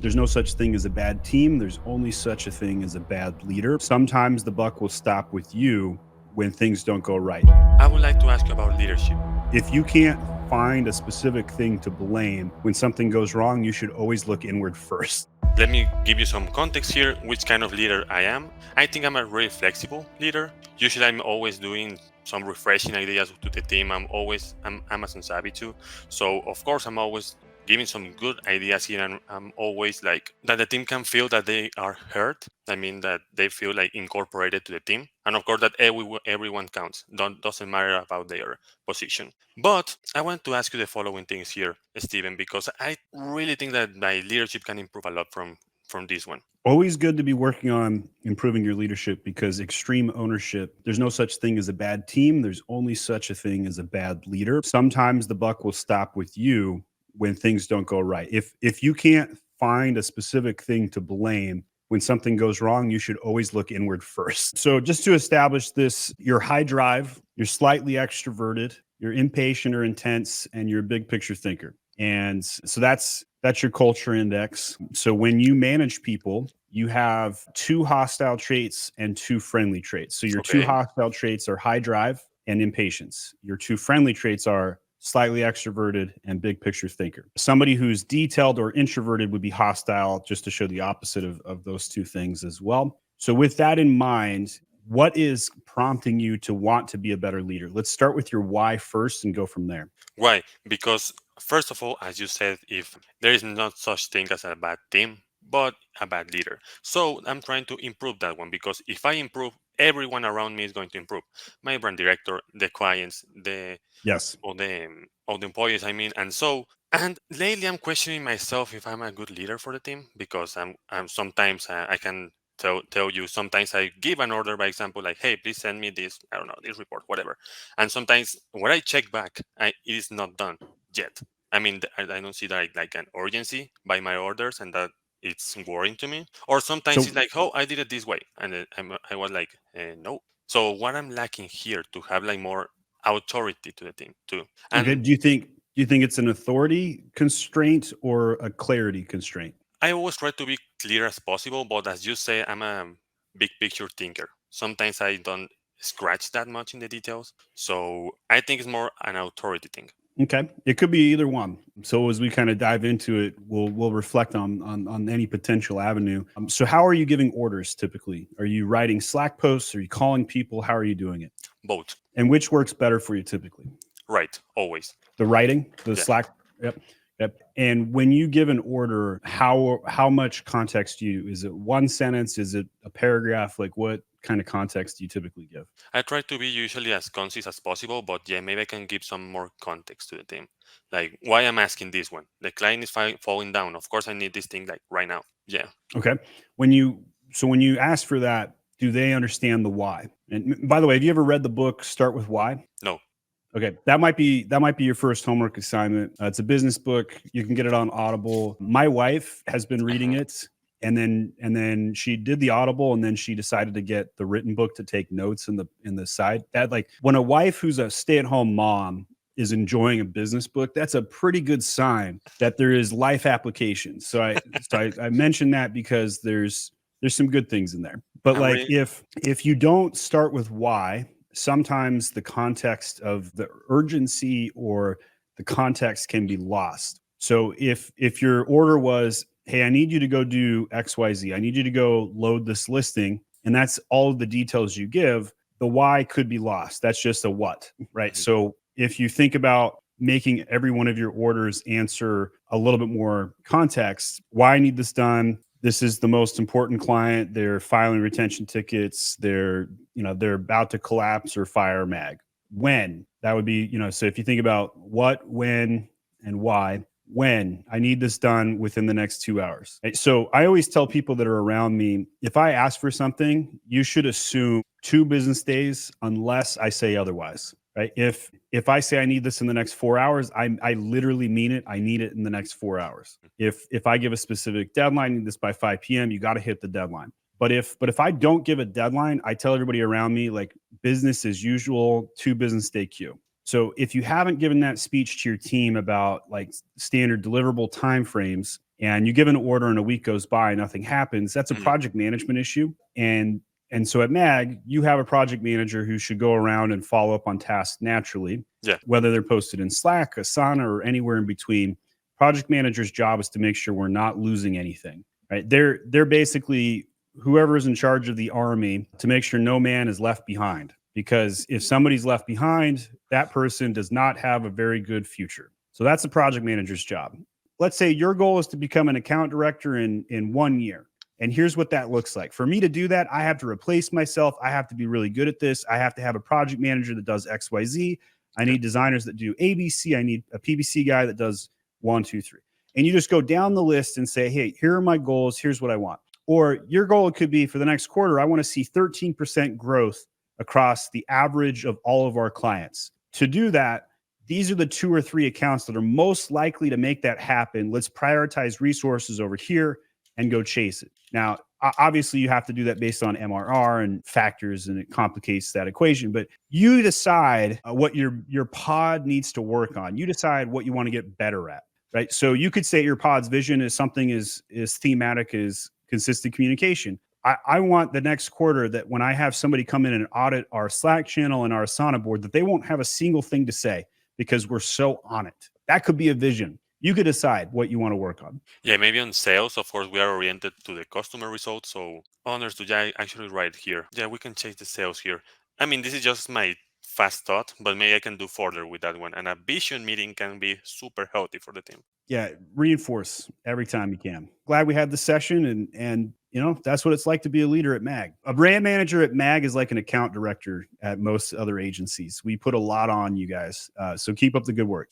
There's no such thing as a bad team. There's only such a thing as a bad leader. Sometimes the buck will stop with you when things don't go right. I would like to ask you about leadership. If you can't find a specific thing to blame when something goes wrong, you should always look inward first. Let me give you some context here, which kind of leader I am. I think I'm a really flexible leader. Usually I'm always doing some refreshing ideas to the team. I'm Amazon savvy too. So of course I'm always giving some good ideas here, and I'm always like that the team can feel that they are heard. I mean that they feel like incorporated to the team. And of course that everyone counts. Doesn't matter about their position. But I want to ask you the following things here, Steven, because I really think that my leadership can improve a lot from this one. Always good to be working on improving your leadership, because extreme ownership, there's no such thing as a bad team. There's only such a thing as a bad leader. Sometimes the buck will stop with you when things don't go right. If you can't find a specific thing to blame when something goes wrong, you should always look inward first. So just to establish this, you're high drive, you're slightly extroverted, you're impatient or intense, and you're a big picture thinker. And so that's your culture index. So when you manage people, you have 2 hostile traits and 2 friendly traits. So your 2 Okay. hostile traits are high drive and impatience. Your 2 friendly traits are slightly extroverted and big picture thinker. Somebody who's detailed or introverted would be hostile, just to show the opposite of those 2 things as well. So with that in mind, what is prompting you to want to be a better leader? Let's start with your why first and go from there. Why? Because first of all, as you said, if there is not such thing as a bad team, but a bad leader. So I'm trying to improve that one, because if I improve, everyone around me is going to improve. My brand director, the clients, Yes. the employees, I mean. And lately I'm questioning myself if I'm a good leader for the team, because I'm sometimes I can tell you, sometimes I give an order, by example, like, hey, please send me this, I don't know, this report, whatever. And sometimes when I check back, it is not done yet. I mean, I don't see that like an urgency by my orders, and that it's worrying to me. Or sometimes So it's like, oh, I did it this way, and I was like, no. So what I'm lacking here to have like more authority to the team too. okay, And do you think it's an authority constraint or a clarity constraint? I always try to be clear as possible, but as you say, I'm a big picture thinker. Sometimes I don't scratch that much in the details. So I think it's more an authority thing. Okay, it could be either one. So as we kind of dive into it, we'll reflect on any potential avenue. So how are you giving orders typically? Are you writing Slack posts? Are you calling people? How are you doing it? Both. And which works better for you typically? Right. Always. The writing, the Yeah. Slack. Yep. Yep. And when you give an order, how much context do you? Is it one sentence? Is it a paragraph? Like what kind of context do you typically give? I try to be usually as concise as possible, but yeah, maybe I can give some more context to the team. Like, why I'm asking this one. The client is falling down. Of course, I need this thing like right now. Yeah. Okay. When you ask for that, do they understand the why? And by the way, have you ever read the book Start with Why? No. Okay, that might be your first homework assignment. It's a business book. You can get it on Audible. My wife has been reading Mhm. it, and then she did the Audible, and then she decided to get the written book to take notes in the side. That, like, when a wife who's a stay-at-home mom is enjoying a business book, that's a pretty good sign that there is life application. So I mentioned that because there's some good things in there. But I'm like really if you don't start with why, sometimes the context of the urgency or the context can be lost. So if your order was, hey, I need you to go do XYZ, I need you to go load this listing, and that's all of the details you give, the why could be lost. That's just a what, right? Mhm. So if you think about making every one of your orders answer a little bit more context, why I need this done, this is the most important client, they're filing retention tickets, they're about to collapse or fire mag. When, that would be, so if you think about what, when, and why, when I need this done within the next 2 hours. Right? So I always tell people that are around me, if I ask for something, you should assume 2 business days unless I say otherwise. Right? If I say I need this in the next 4 hours, I literally mean it. I need it in the next 4 hours. If I give a specific deadline, need this by 5 p.m., you got to hit the deadline. But if I don't give a deadline, I tell everybody around me, like, business as usual, 2 business day queue. So if you haven't given that speech to your team about like standard deliverable timeframes, and you give an order and a week goes by, nothing happens, that's a Mhm. project management issue. And so at MAG, you have a project manager who should go around and follow up on tasks naturally, Yeah. whether they're posted in Slack, Asana, or anywhere in between. Project manager's job is to make sure we're not losing anything, right? They're basically whoever is in charge of the army to make sure no man is left behind. Because if somebody's left behind, that person does not have a very good future. So that's the project manager's job. Let's say your goal is to become an account director in 1 year. And here's what that looks like. For me to do that, I have to replace myself. I have to be really good at this. I have to have a project manager that does XYZ. I need designers that do ABC. I need a PBC guy that does 1, 2, 3. And you just go down the list and say, hey, here are my goals. Here's what I want. Or your goal could be for the next quarter, I want to see 13% growth across the average of all of our clients. To do that, these are the 2 or 3 accounts that are most likely to make that happen. Let's prioritize resources over here and go chase it. Now, obviously, you have to do that based on MRR and factors, and it complicates that equation. But you decide what your pod needs to work on. You decide what you want to get better at, right? So you could say your pod's vision is something as thematic as consistent communication. I want the next quarter that when I have somebody come in and audit our Slack channel and our Asana board, that they won't have a single thing to say because we're so on it. That could be a vision. You could decide what you want to work on. Yeah, maybe on sales, of course, we are oriented to the customer results. So, understood. Yeah, I actually right here. Yeah, we can change the sales here. I mean, this is just my fast thought, but maybe I can do further with that one. And a vision meeting can be super healthy for the team. Yeah, reinforce every time you can. Glad we had this session, and you know that's what it's like to be a leader at MAG. A brand manager at MAG is like an account director at most other agencies. We put a lot on you guys, so keep up the good work.